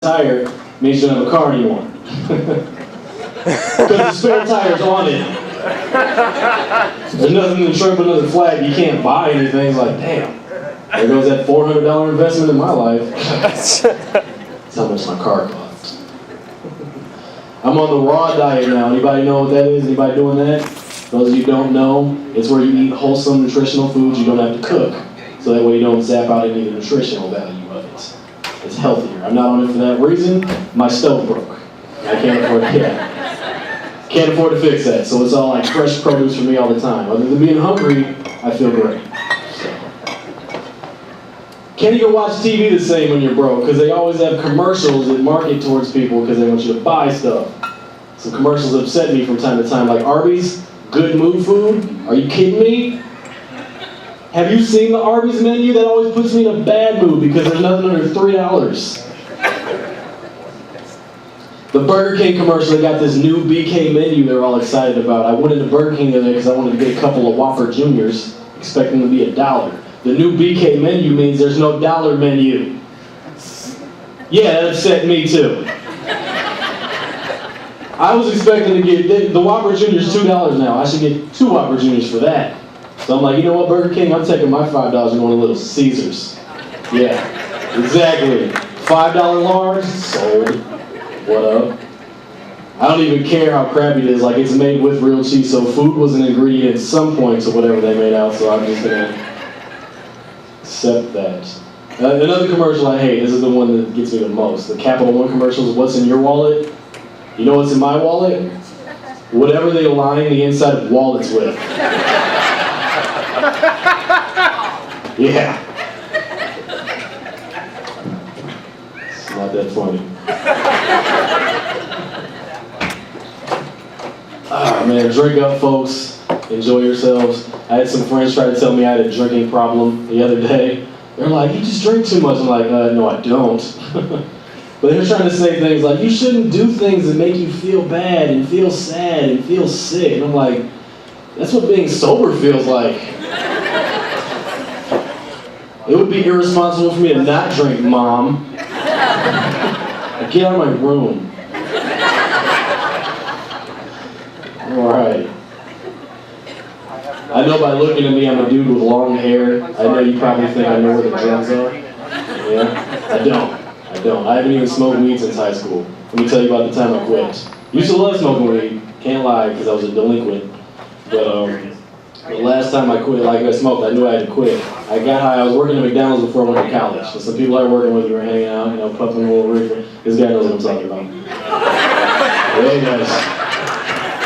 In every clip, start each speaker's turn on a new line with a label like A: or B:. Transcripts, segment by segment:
A: tire means you don't have a car anymore. Because the spare tire's on it. There's nothing in the trunk but another flag. You can't buy anything. It's like, damn, there goes that $400 investment in my life. That's how much my car costs. I'm on the raw diet now. Anybody know what that is? Anybody doing that? Those of you who don't know, it's where you eat wholesome, nutritional foods you don't have to cook. So that way you don't zap out any of the nutritional value of it. It's healthier. I'm not on it for that reason. My stove broke. I can't afford can't afford to fix that. So it's all like fresh produce for me all the time. Other than being hungry, I feel great. So. Can't even watch TV the same when you're broke, because they always have commercials that market towards people because they want you to buy stuff. Some commercials upset me from time to time, like Arby's, good mood food. Are you kidding me? Have you seen the Arby's menu? That always puts me in a bad mood because there's nothing under $3. The Burger King commercial, they got this new BK menu they're all excited about. I went into Burger King the other day because I wanted to get a couple of Whopper Juniors, expecting them to be $1. The new BK menu means there's no dollar menu. Yeah, that upset me too. I was expecting to get, the Whopper Junior's $2 now. I should get 2 Whopper Juniors for that. So I'm like, you know what, Burger King, I'm taking my $5 and going to Little Caesars. Yeah, exactly. $5 large, sold. What up? I don't even care how crappy it is. Like, it's made with real cheese, so food was an ingredient at some point to whatever they made out, so I'm just gonna accept that. Another commercial I hate, this is the one that gets me the most. The Capital One commercials, what's in your wallet? You know what's in my wallet? Whatever they align the inside of wallets with. Yeah. It's not that funny. Ah, man, drink up, folks. Enjoy yourselves. I had some friends try to tell me I had a drinking problem the other day. They're like, you just drink too much. I'm like, no, I don't. But they're trying to say things like, you shouldn't do things that make you feel bad and feel sad and feel sick. And I'm like, that's what being sober feels like. It would be irresponsible for me to not drink, Mom. Get out of my room. Alright. I know by looking at me, I'm a dude with long hair. I know you probably think I know where the drugs are. Yeah? I don't. I haven't even smoked weed since high school. Let me tell you about the time I quit. Used to love smoking weed. Can't lie, because I was a delinquent. But the last time I quit, like I smoked, I knew I had to quit. I got high. I was working at McDonald's before I went to college. So some people I was working with were hanging out, puffing a little reefer. This guy knows what I'm talking about. Hey guys.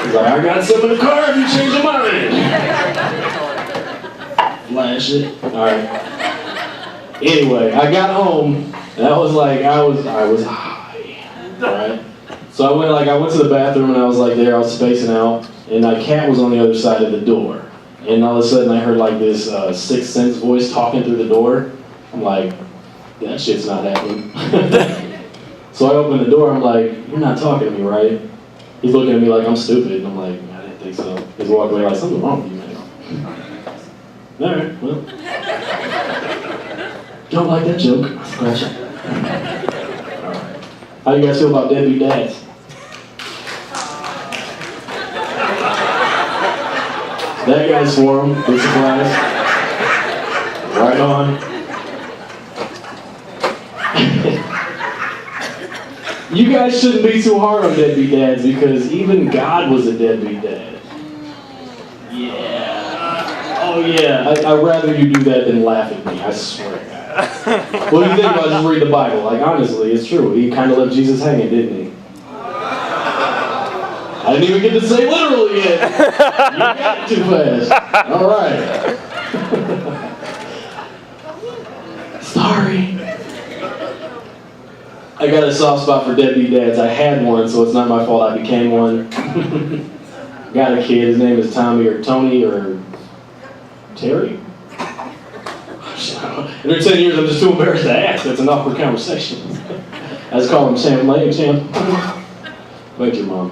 A: He's like, I got some in the car if you change your mind. Flash it. Alright. Anyway, I got home, and I was high. Alright? So I went to the bathroom, and I was like there, I was spacing out, and my cat was on the other side of the door. And all of a sudden I heard like this Sixth Sense voice talking through the door. I'm like, that shit's not happening. So I opened the door, I'm like, you're not talking to me, right? He's looking at me like I'm stupid, and I'm like, I didn't think so. He's walking away like, something's wrong with you, man. Alright, well. Don't like that joke. Scratch it. Alright. How do you guys feel about deadbeat dads? That guy's for him. Big surprise. Right on. You guys shouldn't be too hard on deadbeat dads because even God was a deadbeat dad. Yeah. Oh yeah. I'd rather you do that than laugh at me, I swear. What do you think about just read the Bible? Like honestly, it's true. He kind of left Jesus hanging, didn't he? I didn't even get to say literally yet. You got it too fast. All right. Sorry. I got a soft spot for deadbeat dads. I had one, so it's not my fault I became one. Got a kid. His name is Tommy or Tony or Terry. In 10 years, I'm just too embarrassed to ask. That's an awkward conversation. I just call him Champ. My name Champ. Wait, your mom.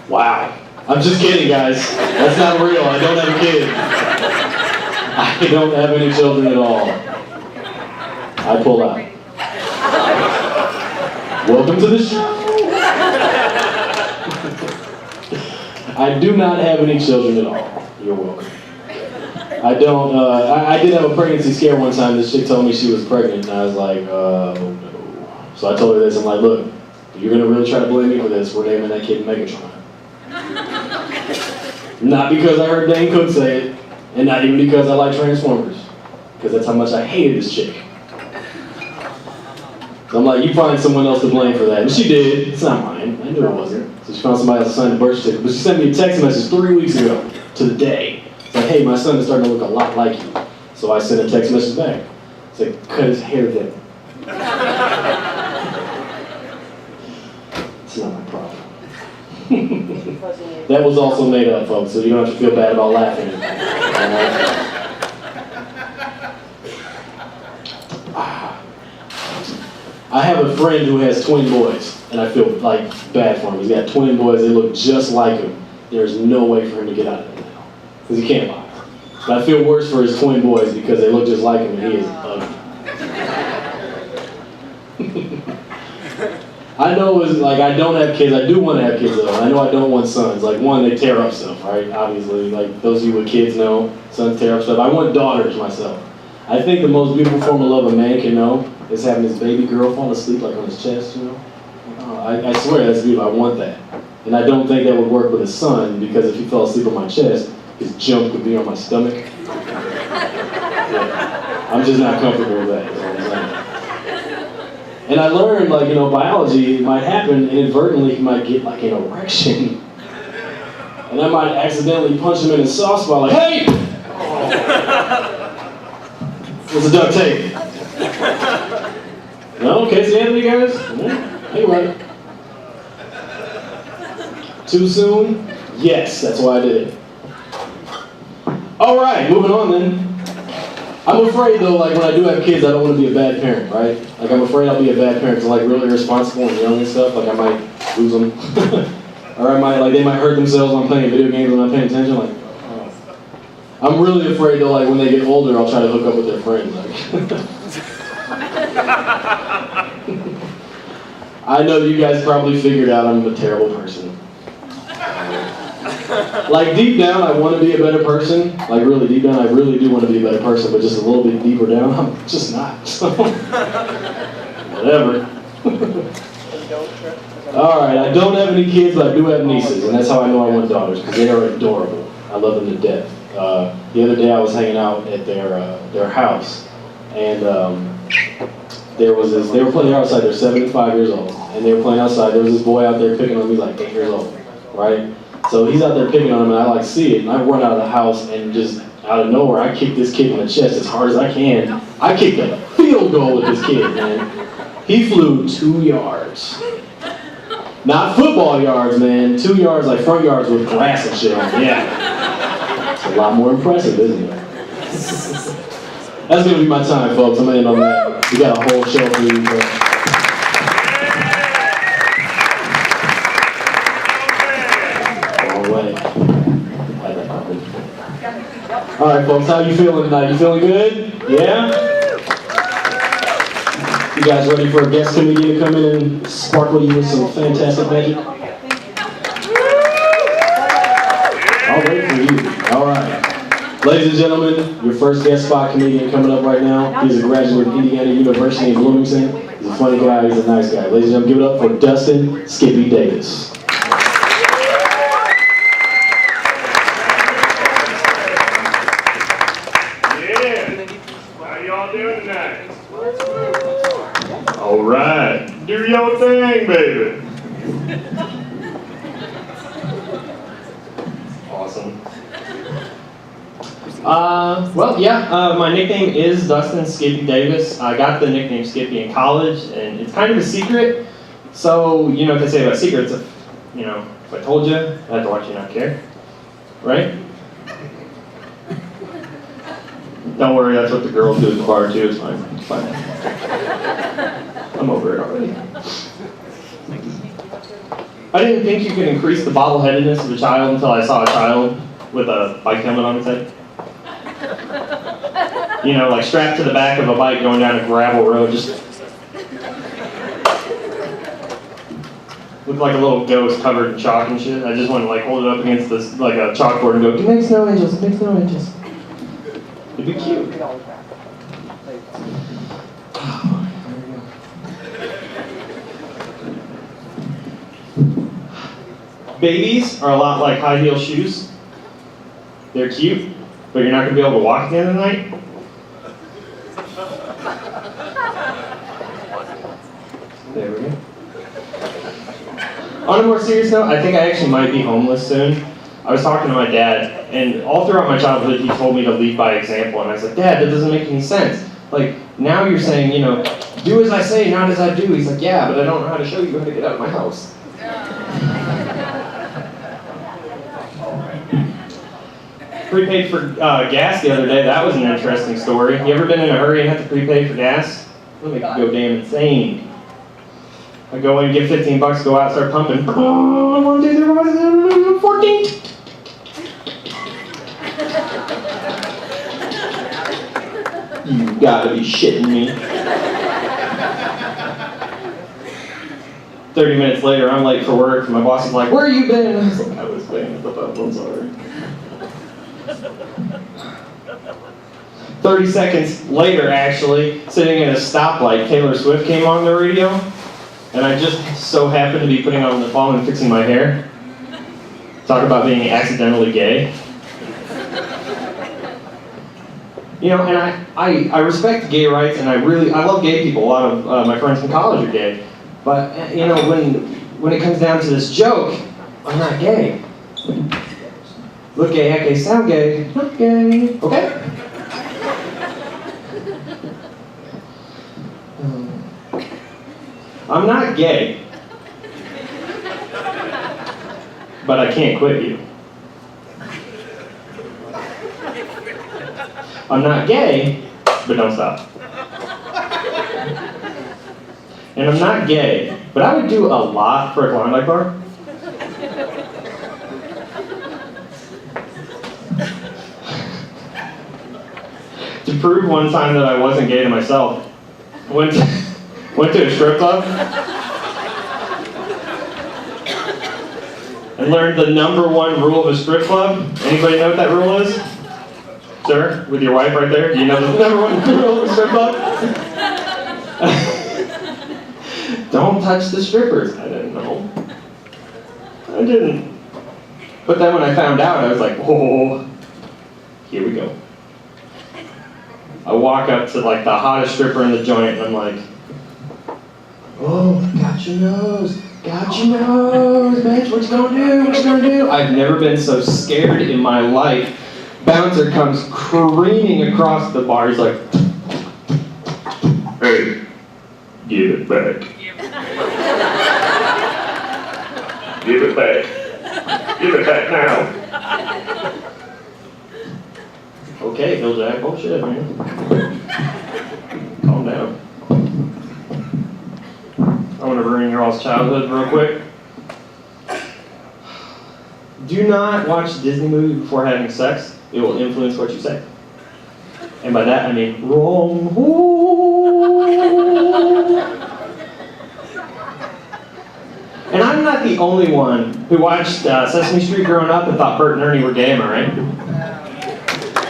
A: Wow. I'm just kidding, guys. That's not real. I don't have a kid. I don't have any children at all. I pull out. Welcome to the show. I do not have any children at all. You're welcome. I don't, I did have a pregnancy scare one time. This chick told me she was pregnant, and I was like, oh no. So I told her this, I'm like, look, if you're gonna really try to blame me for this, we're naming that kid Megatron. Not because I heard Dane Cook say it, and not even because I like Transformers, because that's how much I hated this chick. So I'm like, you find someone else to blame for that. And she did. It's not mine. I knew it wasn't. So she found somebody else to sign the birth certificate. But she sent me a text message 3 weeks ago to the day. It's like, hey, my son is starting to look a lot like you. So I sent a text message back. It's like, cut his hair then. It's not my problem. That was also made up, folks, so you don't have to feel bad about laughing. I have a friend who has twin boys, and I feel like bad for him. He's got twin boys, they look just like him. There's no way for him to get out of it now, because he can't lie. But I feel worse for his twin boys because they look just like him, and he is ugly. I know it's like I don't have kids. I do want to have kids though. I know I don't want sons. Like one, they tear up stuff, right? Obviously, like those of you with kids know, sons tear up stuff. I want daughters myself. I think the most beautiful form of love a man can know is having his baby girl fall asleep like on his chest, you know? I swear that's beautiful. I want that. And I don't think that would work with a son because if he fell asleep on my chest, his jump could be on my stomach. Yeah. I'm just not comfortable with that. You know what I'm saying? And I learned, like, you know, biology, it might happen inadvertently, he might get like an erection. And I might accidentally punch him in his soft spot, like, hey! What's the duct tape? No? Casey Anthony, guys? Yeah. Hey, right. Too soon? Yes, that's why I did it. All right, moving on then. I'm afraid though, like when I do have kids, I don't want to be a bad parent, right? Like I'm afraid I'll be a bad parent because I'm like really irresponsible and young and stuff. Like I might lose them, or I might they might hurt themselves when I'm playing video games and I'm not paying attention. Like, oh. I'm really afraid though, like when they get older, I'll try to hook up with their friends. Like, I know you guys probably figured out I'm a terrible person. Like deep down, I want to be a better person. Like really deep down, I really do want to be a better person, but just a little bit deeper down, I'm just not. So, whatever. All right, I don't have any kids, but I do have nieces, and that's how I know I want daughters, because they are adorable. I love them to death. The other day, I was hanging out at their house, and there was this. They were playing outside. They're 75 years old, and they were playing outside. There was this boy out there picking on me, like 8 years old, right? So he's out there picking on him, and I like see it, and I run out of the house, and just out of nowhere, I kick this kid in the chest as hard as I can. I kicked a field goal with this kid, man. He flew 2 yards. Not football yards, man. 2 yards, like front yards with grass and shit on it. Yeah. It's a lot more impressive, isn't it? That's gonna be my time, folks. I'm gonna end on that. We got a whole show for you, bro. All right, folks, how you feeling tonight? You feeling good? Yeah? You guys ready for a guest comedian to come in and sparkle you with some fantastic magic? I'll wait for you. All right. Ladies and gentlemen, your first guest spot comedian coming up right now. He's a graduate of Indiana University in Bloomington. He's a funny guy. He's a nice guy. Ladies and gentlemen, give it up for Dustin Skippy Davis.
B: All right, do your thing, baby.
C: Awesome. My nickname is Dustin Skippy Davis. I got the nickname Skippy in college, and it's kind of a secret. So, you know what they say about secrets. If I told you, I'd have to watch you not care. Right? Don't worry, that's what the girls do in the bar too. It's fine. It's fine. I'm over it already. I didn't think you could increase the bottle-headedness of a child until I saw a child with a bike helmet on his head. Like strapped to the back of a bike going down a gravel road, just Looked like a little ghost covered in chalk and shit. I just wanted to like hold it up against this like a chalkboard and go, "It makes no angels, it makes no angels." It'd be cute. Babies are a lot like high heel shoes. They're cute, but you're not going to be able to walk at the end of the night. There we go. On a more serious note, I think I actually might be homeless soon. I was talking to my dad, and all throughout my childhood, he told me to lead by example. And I was like, "Dad, that doesn't make any sense. Like, now you're saying, you know, do as I say, not as I do." He's like, "Yeah, but I don't know how to show you how to get out of my house." Prepaid for gas the other day. That was an interesting story. You ever been in a hurry and have to prepay for gas? It'll make you go damn insane. I go in, get 15 bucks, go out, start pumping. 1, 2, 3, 4, 5, 6, 7, 14. You gotta be shitting me. 30 minutes later, I'm late for work, and my boss is like, "Where you been?" I was like, "I was paying at the pump, I'm sorry." 30 seconds later, actually, sitting at a stoplight, Taylor Swift came on the radio, and I just so happened to be putting on the phone and fixing my hair. Talk about being accidentally gay. You know, and I respect gay rights, and I love gay people. A lot of my friends from college are gay. But, you know, when it comes down to this joke, I'm not gay. Look gay, act gay, sound gay, not gay, okay? I'm not gay, but I can't quit you. I'm not gay, but don't stop. And I'm not gay, but I would do a lot for a Klondike bar. To prove one time that I wasn't gay to myself, went to a strip club and learned the #1 rule of a strip club. Anybody know what that rule is? Sir, with your wife right there, do you know the #1 rule of a strip club? Don't touch the strippers. I didn't know. I didn't. But then when I found out, I was like, "Whoa, here we go." I walk up to like the hottest stripper in the joint, and I'm like, "Oh, got your nose, bitch, what you gonna do, what you gonna do?" I've never been so scared in my life. Bouncer comes careening across the bar, he's like, "Hey, give it back. Give it back. Give it back now." Okay, Phil Jack, bullshit, man. Calm down. I want to ruin your all's childhood real quick. Do not watch a Disney movie before having sex. It will influence what you say. And by that I mean wrong. And I'm not the only one who watched Sesame Street growing up and thought Bert and Ernie were gay, am I right?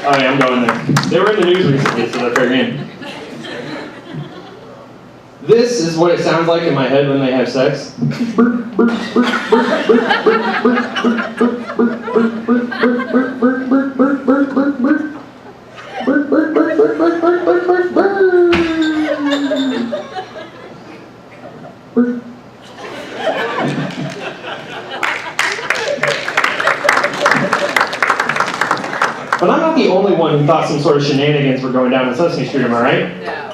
C: Oh yeah, I'm going there. They were in the news recently, so they're fair game. This is what it sounds like in my head when they have sex. But I'm not the only one who thought some sort of shenanigans were going down on Sesame Street, am I right?
D: No.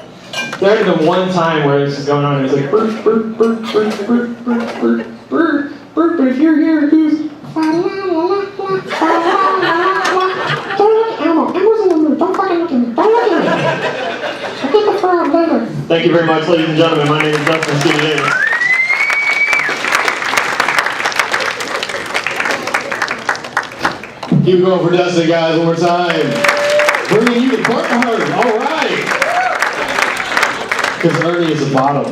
C: There had been one time where this is going on and it was like, "Bert, Bert, Bert, Bert, Bert, Bert, Bert, Bert, Bert, but if you're here, it goes, don't look at Elmo. Elmo's in the mood. Don't fucking look at me. Don't look at me. I'll get the frog later." Thank you very much, ladies and gentlemen. My name is Dustin Skippy Davis.
A: Keep going for Dustin, guys, one more time. Bringing you the part. All right. Because Ernie is the bottom.